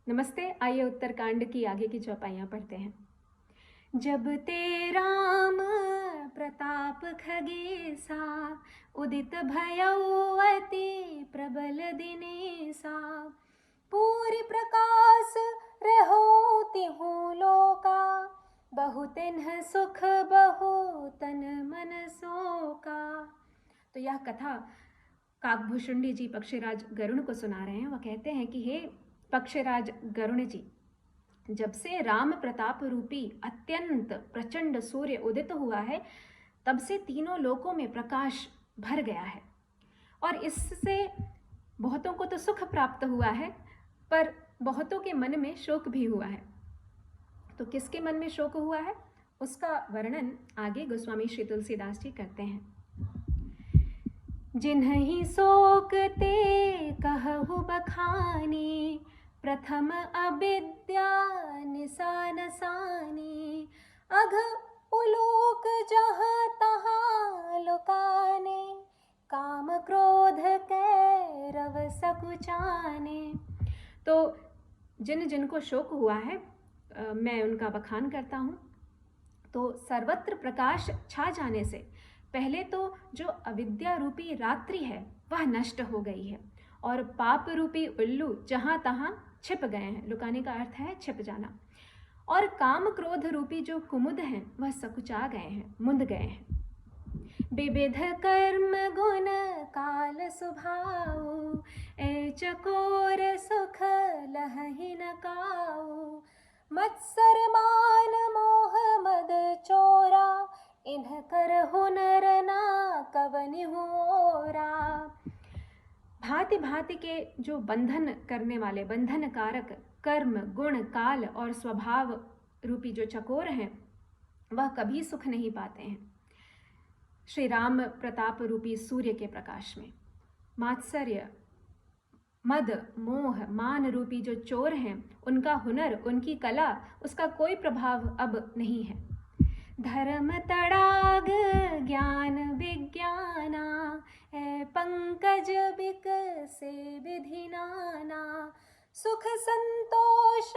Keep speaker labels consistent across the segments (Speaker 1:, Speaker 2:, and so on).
Speaker 1: नमस्ते, आइए उत्तरकांड की आगे की चौपाइयाँ पढ़ते हैं। जब ते राम प्रताप खगेसा, उदित भयउ अति प्रबल दिनेसा। पूरी प्रकाश रहो तिहु लोका, बहु तिन्ह सुख बहु तन मन सोका। तो यह कथा काकभूषुंडी जी पक्षीराज गरुण को सुना रहे हैं। वह कहते हैं कि हे पक्षीराज गरुण जी, जब से राम प्रताप रूपी अत्यंत प्रचंड सूर्य उदित हुआ है, तब से तीनों लोकों में प्रकाश भर गया है और इससे बहुतों को तो सुख प्राप्त हुआ है, पर बहुतों के मन में शोक भी हुआ है। तो किसके मन में शोक हुआ है, उसका वर्णन आगे गोस्वामी श्री तुलसीदास जी करते हैं। जिन्हि शोक ते कहु बखानी, प्रथम अविद्या निशान सानी। अघ उलोक जहाँ तहाँ लुकाने, काम क्रोध कै रव सकुचाने। तो जिन जिनको शोक हुआ है मैं उनका बखान करता हूँ। तो सर्वत्र प्रकाश छा जाने से पहले तो जो अविद्या रूपी रात्रि है वह नष्ट हो गई है और पाप रूपी उल्लू जहाँ तहाँ छिप गए हैं। लुकाने का अर्थ है छिप जाना। और काम क्रोध रूपी जो कुमुद हैं वह सकुचा गए हैं, मुंद गए हैं। विविध कर्म गुण काल सुभाऊ, ए चकोर सुख लहहि न काऊ। मत्सर मान मोह मद चोरा, इन्ह कर हुनर ना कवनि होरा। भांति भांति के जो बंधन करने वाले, बंधन कारक कर्म गुण काल और स्वभाव रूपी जो चकोर हैं वह कभी सुख नहीं पाते हैं। श्री राम प्रताप रूपी सूर्य के प्रकाश में मात्सर्य मद मोह मान रूपी जो चोर हैं, उनका हुनर उनकी कला उसका कोई प्रभाव अब नहीं है। धर्म तड़ाग ज्ञान विज्ञाना, है पंकज बिक से विधि नाना। सुख संतोष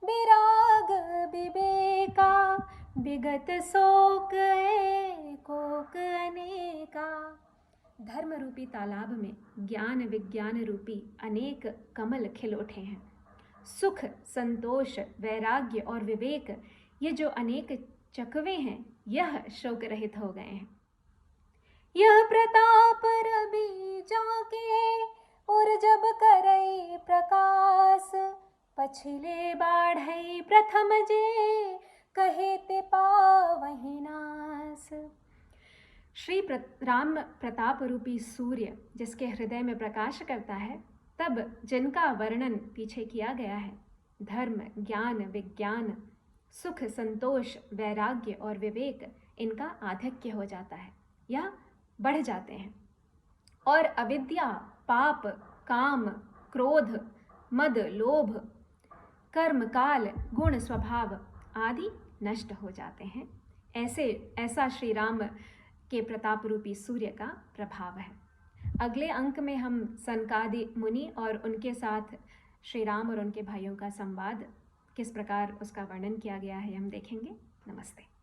Speaker 1: विराग विवेका, विगत शोक कोक अनेका। धर्म रूपी तालाब में ज्ञान विज्ञान रूपी अनेक कमल खिल उठे हैं। सुख संतोष वैराग्य और विवेक, ये जो अनेक चकवे हैं, यह शोक रहित हो गए हैं। यह प्रताप रवि जाके, और जब करई प्रकाश। पछिले बाढ़ई प्रथम जे, कहे ते पावहि नास। श्री राम प्रताप रूपी सूर्य जिसके हृदय में प्रकाश करता है, तब जिनका वर्णन पीछे किया गया है, धर्म ज्ञान विज्ञान सुख संतोष वैराग्य और विवेक, इनका आधिक्य हो जाता है या बढ़ जाते हैं और अविद्या पाप काम क्रोध मद लोभ कर्म काल गुण स्वभाव आदि नष्ट हो जाते हैं। ऐसा श्री राम के प्रताप रूपी सूर्य का प्रभाव है। अगले अंक में हम सनकादि मुनि और उनके साथ श्री राम और उनके भाइयों का संवाद, किस प्रकार उसका वर्णन किया गया है, हम देखेंगे। नमस्ते।